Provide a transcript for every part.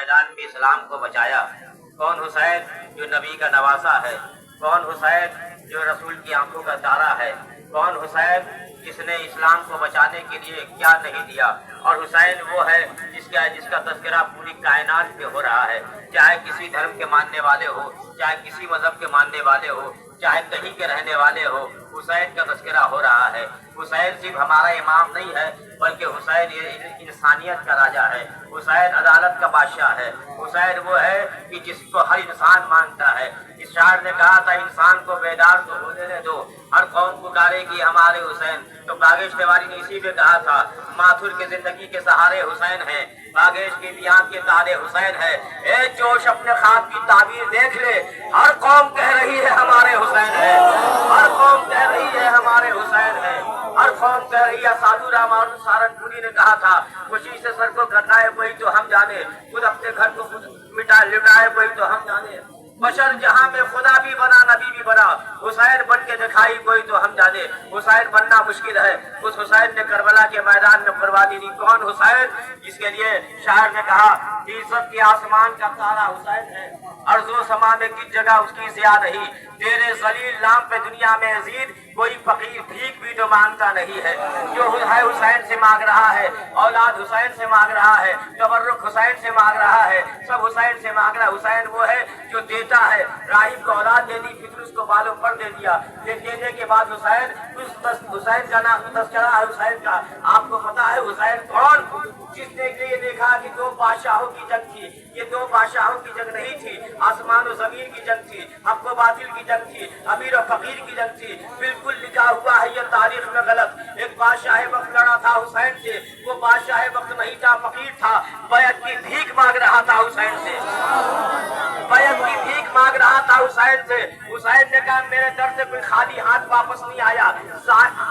मैदान में इस्लाम को बचाया? कौन हुसैन जो नबी का नवासा है? कौन हुसैन जो रसूल की आंखों का तारा है? कौन हुसैन जिसने इस्लाम को बचाने के लिए क्या नहीं दिया? और हुसैन वो है जिसका तज़किरा पूरी कायनात पे हो रहा है, चाहे किसी धर्म के मानने वाले हो, चाहे किसी मजहब के मानने वाले हो, चाहे कहीं के रहने वाले हो, हुसैन का तज़किरा हो रहा है। हुसैन सिर्फ हमारा इमाम नहीं है, बल्कि हुसैन इंसानियत का राजा है, हुसैन अदालत का बादशाह है, हुसैन वो है कि जिसको हर इंसान मानता है। इस शायर ने कहा था, इंसान को बेदार तो होने दो, हर कौम पुकारेगी हमारे हुसैन। तो बागेश तिवारी ने इसी पे कहा था, माथुर के जिंदगी के सहारे हुसैन है, बागेश के बियान के तारे हुसैन है। ए जोश अपने ख्वाब की ताबीर देख ले, हर कौम कह रही है हमारे हुसैन है, हर कौम कह रही है हमारे हुसैन है, हर कौम कह रही है। साधु राम और सहारनपुरी ने कहा था, खुशी से सर को घटाए वही तो हम जाने, खुद अपने घर को खुद मिटा लुटाए वही तो हम जाने। बशर जहां में खुदा भी बना नबी भी बना, हुसैन बन के दिखाई कोई तो हम जाने। हुसैन बनना मुश्किल है, उस हुसैन ने करबला के मैदान में कुर्बानी दी। कौन हुसैन जिसके लिए शायर ने कहा, इज्जत के आसमान का तारा हुसैन है, अर्ज़ो समा में किस जगह उसकी ज़िया नहीं। तेरे जलील नाम पे दुनिया में अजीज कोई फकीर भीख भी तो मांगता नहीं है। जो है हुसैन से मांग रहा है, औलाद हुसैन से मांग रहा है, तबर्रुक हुसैन से मांग रहा है, सब हुसैन से मांग रहा है। हुसैन वो है जो देता है, राहिब को औलाद दे दी, फिर उसको बालों पर दे दिया। देने के बाद हुसैन का नाम तज़किरा है हुसैन का। आपको पता है हुसैन कौन? जिसने ये देखा कि दो बादशाहों की जंग थी, ये दो बादशाहों की जंग नहीं थी, आसमान और जमीन की जंग थी, हक व बातिल की जंग थी, अमीर और फकीर की जंग थी। बिल्कुल लिखा हुआ है ये तारीख में गलत। एक बादशाह वक्त लड़ा था हुसैन से, वो बादशाह वक्त नहीं था, फकीर था, बैत की भीख मांग रहा था हुसैन से, बैत की भीख मांग रहा था हुसैन से। हुसैन ने कहा, मेरे दर से कोई खाली हाथ वापस नहीं आया।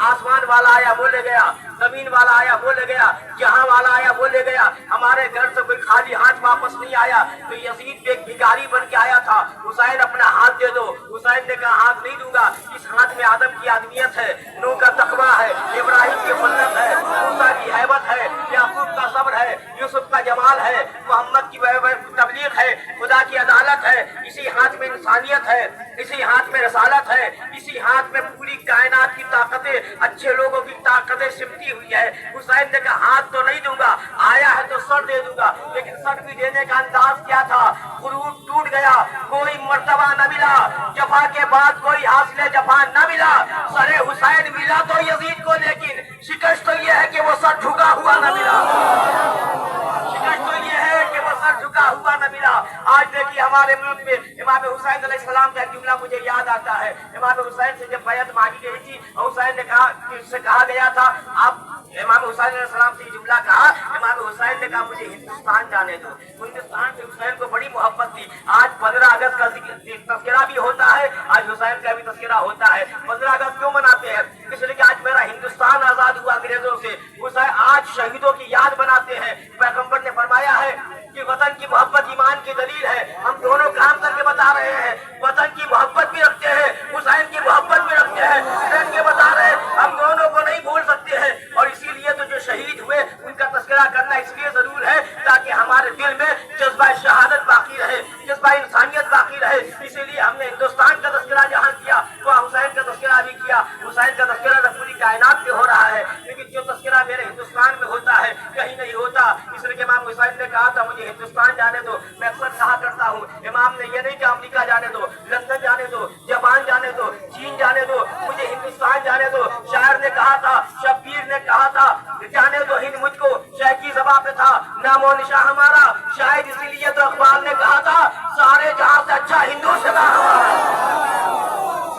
आसमान वाला आया वो ले गया, जमीन वाला आया वो ले गया, जहां वाला आया वो ले गया, हमारे घर से कोई खाली हाथ वापस नहीं आया। तो यजीद एक भिखारी बन के आया था, हुसैन अपना हाथ दे दो। हुसैन ने कहा, हाथ नहीं दूंगा, इस हाथ में आदम की आदमियत है, नूह का तकवा है, इब्राहिम की खुल्लत है, मूसा की हैबत है, याकूब का सब्र है, यूसुफ का जमाल है, मोहम्मद की तबलीग है, खुदा की अदालत है। इसी हाथ में इंसानियत है, इसी हाथ में रसालत है, इसी हाथ में पूरी कायनात की ताकतें, अच्छे लोगों की ताकतें सिमटी हुई है। हुसैन ने कहा, हाथ तो नहीं दूंगा, आया है तो सर दे दूंगा। लेकिन सर भी देने का अंदाज क्या था? गुरूर टूट गया, कोई मर्तबा न मिला, जफा के बाद कोई हासिल जफा न मिला। सरे हुसैन मिला तो यजीद को, लेकिन शिकस्त तो यह है कि वो सर झुका हुआ न मिला, शिकस्त तो यह है कि वो सर झुका हुआ न मिला। आज देखिए हमारे मुल्क में इमाम हुसैन अलैहिस्सलाम का जुमला मुझे याद आता है। इमाम हुसैन से जब बैत मांगी गई थी, हुसैन ने कहा, उससे कहा गया था, आप इमाम हुसैन अलैहिस्सलाम से जुमला कहा, इमाम हुसैन ने कहा, मुझे हिंदुस्तान जाने दो। हिंदुस्तान से हुसैन को बड़ी मोहब्बत थी। आज 15 अगस्त का तज़किरा भी होता है, आज हुसैन का भी तज़किरा होता है। 15 अगस्त क्यों मनाते हैं? इसलिए कि आज मेरा हिंदुस्तान आजाद हुआ अंग्रेजों से। हुसैन आज शहीदों की याद बनाते हैं। पैगंबर ने फरमाया है कि वतन की मोहब्बत ईमान की दलील है। हम दोनों काम करके बता रहे हैं, वतन की मोहब्बत भी रखते हैं, हुसैन की मोहब्बत भी रखते हैं, रख के बता रहे हैं, हम दोनों को नहीं भूल सकते हैं। और इसीलिए तो जो शहीद हुए उनका तज़किरा करना इसलिए जरूर है ताकि हमारे दिल में जज्बा शहादत बाकी रहे, जज्बा इंसानियत बाकी रहे। इसीलिए हमने हिंदुस्तान का तज़किरा जहाँ किया, वहाँ हुसैन का तज़किरा भी किया। हुसैन का तज़किरा तो पूरी कायनात में हो रहा है, लेकिन जो तज़किरा मेरे हिंदुस्तान में होता है कहीं नहीं होता। इसलिए कि इमाम हुसैन ने कहा था, मुझे हिंदुस्तान जाने दो। मैं अक्सर कहा करता हूँ, इमाम ने ये नहीं कि अमेरिका जाने दो, लंदन जाने दो, जापान जाने दो, चीन जाने दो, मुझे हिंदुस्तान जाने दो। शायर ने कहा था, शब्बीर ने कहा था, जाने दो हिंद मुझको, शायद की ज़बां पे था नामो निशा हमारा। शायद इसीलिए तो अखबार ने कहा था, सारे जहां से अच्छा हिंदू सदा हमारा,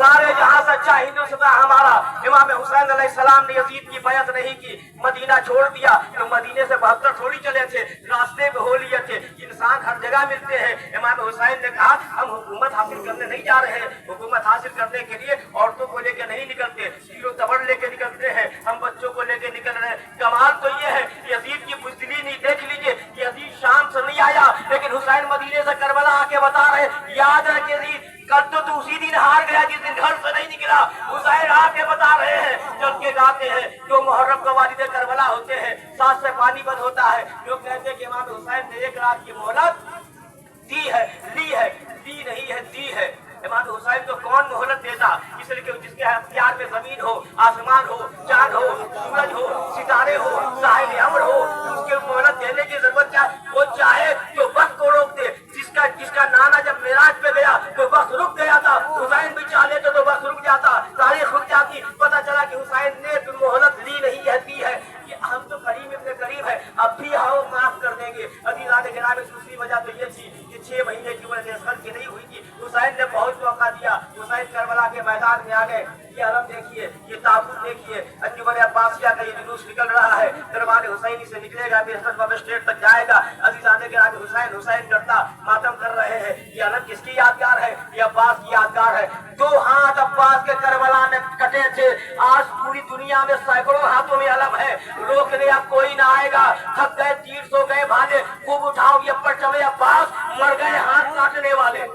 सारे जहां से अच्छा हिंदू सदा हमारा। इमाम हुसैन अलैहिस्सलाम ने यजीद की बैत नहीं की, मदीना छोड़ दिया। तो मदीने से 72 थोड़ी चले थे, रास्ते पे हो लिए थे। इंसान हर जगह मिलते हैं। इमाम हुसैन ने कहा, हम हुकूमत हासिल करने नहीं जा रहे हैं, हुकूमत हासिल करने के लिए औरतों को लेकर नहीं निकलते, तीरों तबर लेके निकलते हैं, हम बच्चों को लेकर निकल रहे हैं। कमाल तो ये है, यजीद की बुज़दिली नहीं, देख लीजिए, यजीद शाम से नहीं आया, लेकिन हुसैन मदीने से करबला आके बता रहे, याद रख यजीद, कल तो तू उसी दिन हार गया जिस दिन घर से नहीं निकला। हुसैन आके बता रहे हैं, चल के गाते हैं, जो मुहर्रम का वालिद करबला होते हैं, सांस से पानी बंद होता है। लोग कहते हैं कि इमाम हुसैन ने 1 रात की मोहलत दी है, ली है, दी नहीं है, दी है। इमाम हुसैन तो कौन मोहलत देता, इसलिए कि जिसके अख्तियार में जमीन हो, आसमान हो, चांद हो, सूरज हो, सितारे हो, साहिल अमर हो, उसके मोहलत देने की जरूरत क्या? वो चाहे तो वक्त को रोक दे। जिसका नाना जब मेराज पे गया तो वक्त रुक गया था, हुसैन भी चाह लेते तो वक्त रुक जाता, तारीख रुक जाती। पता चला कि हुसैन ने मोहलत ली नहीं है, दी है कि हम तो करीब अपने करीब है, अब भी आओ माफ कर देंगे। अजीज़ान गिरामी, दूसरी वजह तो ये थी कि 6 महीने की उम्र नेशनल की नहीं हुई थी। हुसैन ने बहुत मौका दिया। हुसैन करबला के मैदान में आ गए। ये अलम देखिए, ये ताबूत देखिए, अंजुमन अब्बासिया का ये जुलूस निकल रहा है, दरबार हुसैनी से निकलेगा, बेहतर स्टेट तक जाएगा। अजीज़ान गिरामी, हुसैन हुसैन करता मातम कर रहे हैं। ये अलम किसकी यादगार है? ये अब्बास की यादगार है। 2 हाथ अब्बास के करबला में कटे थे, आज पूरी दुनिया में सैकड़ों हाथों में अलम है। रोकने अब कोई ना आएगा। थक गए, तीर सो गए भाले, खूब उठाओ ये परचम अब्बास, मर गए हाथ काटने वाले,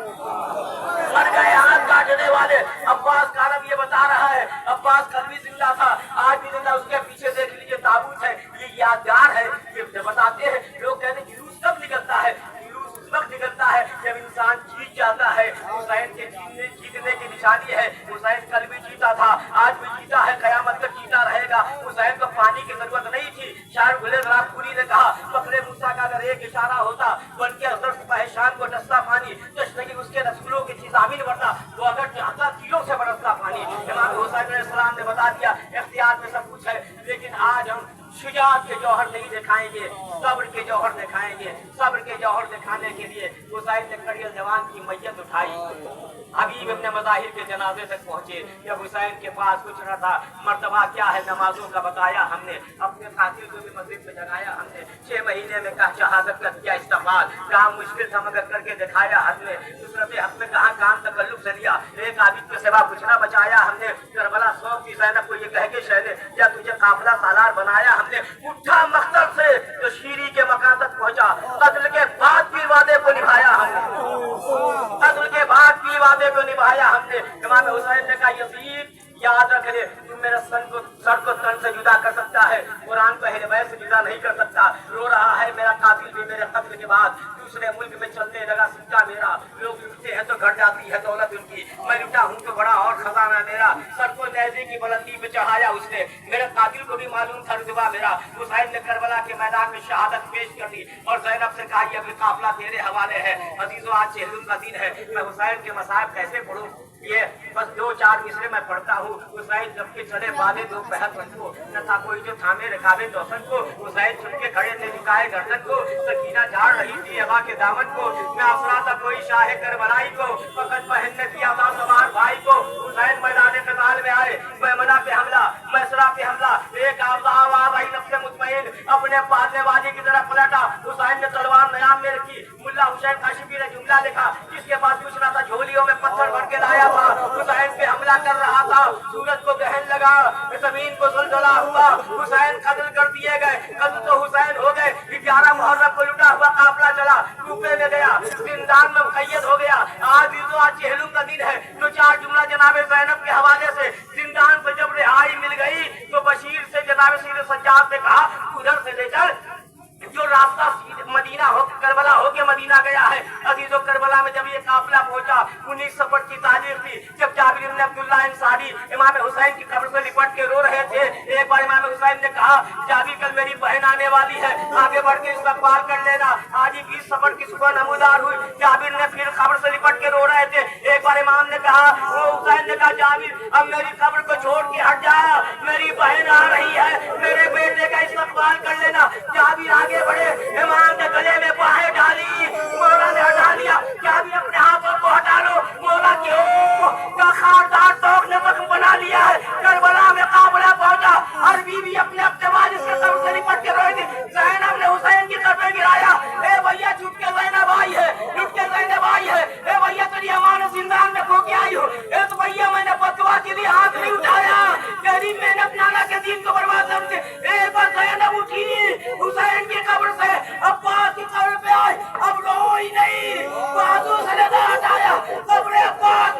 मर गए हाथ काटने वाले। अब्बास का रब ये बता रहा है, अब्बास कल भी जिंदा था, आज भी जिंदा। उसके पीछे देख लीजिए ताबूत है, ये यादगार है। ये बताते हैं, लोग कहते हैं जुलूस कब निकलता है? जुलूस उस वक्त निकलता है जब इंसान जीत जाता है। हुसैन के जीतने की निशानी है। हुसैन कल भी जीता था, आज भी जीता है, कयामत तक जीता रहेगा। हुसैन को पानी की जरूरत नहीं थी। शायर गुलेर राजपुरी ने कहा, बकरे मूसा का अगर एक इशारा होता, बन के असर पहचान को डसता पानी, तश्तगी उसके रसूलों की जामिन बढ़ता, वो अगर चाहता तीरों से बरसता पानी। इमाम हुसैन अलैहिस्सलाम ने बता दिया, इख्तियार में सब कुछ है, लेकिन आज हम शुजाअत के जौहर नहीं दिखाएंगे, सब्र के जौहर दिखाएंगे। सब्र के जौहर दिखाने के लिए हुसैन ने कड़ियल जवान की मैयत उठाई, हबीब अपने मज़ाहिर के जनाजे तक पहुंचे। जब हुसैन के पास कुछ न था, मर्तबा क्या है नमाजों का बताया हमने, अपने कातिल को भी मस्जिद में जगाया हमने। 6 महीने में कहा शहादत का किया इस्तेमाल, काम मुश्किल था मगर करके दिखाया हमने। नुसरत हक में कहा काम तकल्लुफ से लिया, एक आबिद के सिवा कुछ न बचाया हमने। करबला सौंप दी ज़ैनब को ये कह के शहरे, या तुझे काफिला सालार बनाया हमने। उठा मकतल से तो शीरी के मकान तक पहुंचा, कत्ल के बाद भी वादे को निभाया हमने, कत्ल के बाद भी वादे को निभाया हमने। इमाम हुसैन ने कहा, यजीद याद रख ले, तू मेरे सर को तन से जुदा कर सकता है, कुरान को अहले बैत से जुदा नहीं कर सकता। रो रहा है मेरा कातिल भी मेरे कत्ल के बाद, दूसरे मुल्क में चलने लगा सिक्का मेरा। लोग लुटते हैं तो घट जाती है दौलत उनकी, मैं लुटा हूँ तो बड़ा और खजाना मेरा। सर को नेज़े की बुलंदी पे चढ़ाया उसने, मेरे कातिल को भी मालूम था रुतबा मेरा। हुसैन ने करबला के मैदान में शहादत पेश कर दी और ज़ैनब से कहा, ये अभी काफिला तेरे हवाले है। अजीजों, आज चेहलुम का दिन है, मैं हुसैन के मसाइब कैसे पढ़ूं? ये बस 2-4 मिसरे मैं पढ़ता हूँ। हुसैन जब के चले बादे दोपहर को, न था कोई जो थामे रखावे दोसन को। हुसैन चुन के खड़े थे झुकाए गर्दन को, सकीना झाड़ रही थी हवा के दामन को। मैं असरा था कोई शाह करबलाई को, फकत बहन ने दिया था सवार भाई को। हुसैन मैदान कताल में आए, मैमना पे हमला, मैसरा पे हमला, एक आवाज आई नफ्से मुतमईन, अपने पालने वाले की तरफ पलटा। हुसैन ने तलवार नयाम में रखी, मुल्ला हुसैन काशिफी ने जुमला लिखा, जिसके पास कुछ ना था झोलियों में पत्थर भर के लाया था। हुसैन पे हमला कर रहा था, सूरज को गहन लगा, जमीन को जलजला हुआ, हुसैन कत्ल कर दिए गए। कत्ल तो हुसैन हो गए। 11 मुहर्रम को लुटा हुआ काफिला चला, कूफे में गया, जिंदान में मुक़य्यद हो गया। आज चेहलुम का दिन है, तो 4 जुमला जनाब ज़ैनब के हवाले से। जिंदान से जब रिहाई मिल गई तो बशीर से जनाब सीर सज्जाद ने कहा, उधर से ले चल जो रास्ता मदीना हो करबला हो के मदीना गया है। अजीजों, करबला में जब ये काफिला पहुंचा, 19 सफर की तारीख थी, जब जाबिर इब्न अब्दुल्लाह अंसारी इमाम हुसैन की कब्र से लिपट के रो रहे थे। एक बार इमाम हुसैन ने कहा, जाबिर कल मेरी बहन आने वाली है, आगे बढ़ के इस्तकबाल कर लेना। आज ही 20 सफर की सुबह नमूदार हुई, जाबिर ने फिर कब्र से लिपट के रो रहे थे। एक बार इमाम ने कहा, हुसैन ने कहा, जाबिर अब मेरी कब्र को छोड़ के हट जा, मेरी बहन आ रही है, मेरे बेटे का इस्तकबाल कर लेना। जाबिर आगे बढ़े, इमाम ने गले में बाहें डाली, मौला ने हटा लिया। जाबिर अपने हाथों को हटा लो, मौला क्यों का खारदार तोक ने जख्म बना लिया है। करबला में काफिला पहुंचा, हर बीवी अपने अपने वालिद के कब्र से लिपट के रोई थी। ज़ैनब ने हुसैन की कब्र गिराया, ए भैया छुट के ज़ैनब आई है, लुट के ज़ैनब आई है। ए भैया तेरी अमानत जिंदान में खो के आई हो। ए तो भैया मैंने बददुआ के लिए हाथ नहीं उठाया, तेरी मेहनत नाना के दिन को बर्बाद कर दे। एक बार ज़ैनब उठी हुसैन की कब्र से, अब्बास की कब्र पे आई, अब रोई नहीं, बाजू से लगा हटाया, कब्र अब्बास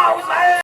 حسین